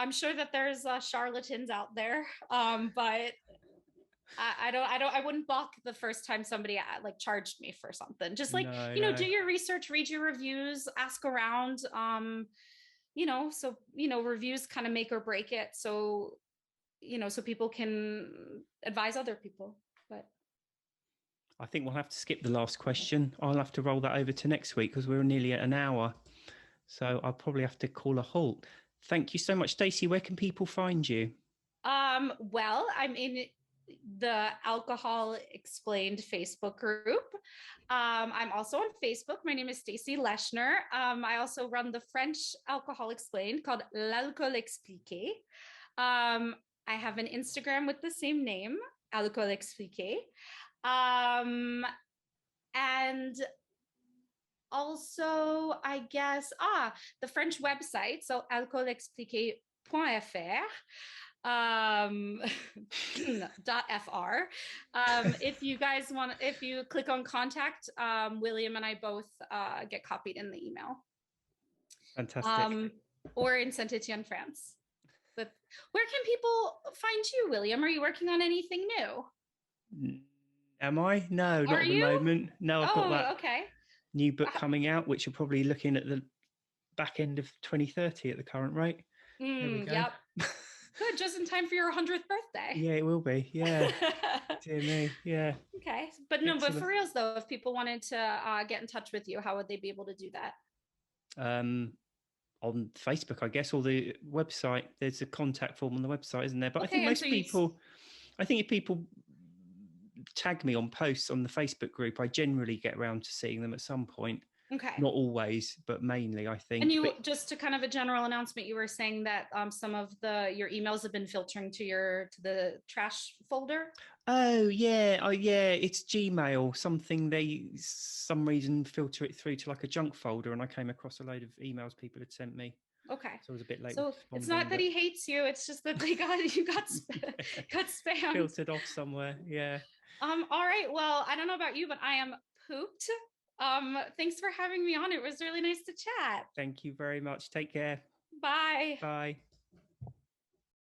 I'm sure that there's charlatans out there, but I wouldn't balk the first time somebody like charged me for something. Just like, No, no. do your research, read your reviews, ask around. So, reviews kind of make or break it. So, so people can advise other people. But I think we'll have to skip the last question. I'll have to roll that over to next week because we're nearly at an hour. So I'll probably have to call a halt. Thank you so much, Stacey. Where can people find you? well, I'm in the Alcohol Explained Facebook group. I'm also on Facebook. My name is Stacy Leshner. I also run the French Alcohol Explained called L'Alcool Expliqué. I have an Instagram with the same name, Alcool Expliqué. And also, I guess, the French website, so alcoolexpliqué.fr. .fr. If you guys want, if you click on contact, William and I both get copied in the email. Fantastic. Or in Saint Etienne, France. But where can people find you, William? Are you working on anything new? Am I? No, not Are at the you? moment. No, I've got that Okay. new book coming out, which you're probably looking at the back end of 2030 at the current rate. There we go. Yep. Good, just in time for your 100th birthday. Yeah, it will be. Yeah. Dear me. Yeah. Okay. But no, but for reals though, if people wanted to get in touch with you, how would they be able to do that? On Facebook, I guess, or the website. There's a contact form on the website, isn't there? But Okay, I think if people tag me on posts on the Facebook group, I generally get around to seeing them at some point. Okay. Not always, but mainly, I think. And just to kind of a general announcement, you were saying that some of your emails have been filtering to the trash folder. Oh yeah, it's Gmail. Some reason filter it through to like a junk folder, and I came across a load of emails people had sent me. Okay. So I was a bit late. So it's not that he hates you; it's just that you got spam filtered off somewhere. Yeah. All right. Well, I don't know about you, but I am pooped. Thanks for having me on. It was really nice to chat. Thank you very much. Take care. Bye. Bye.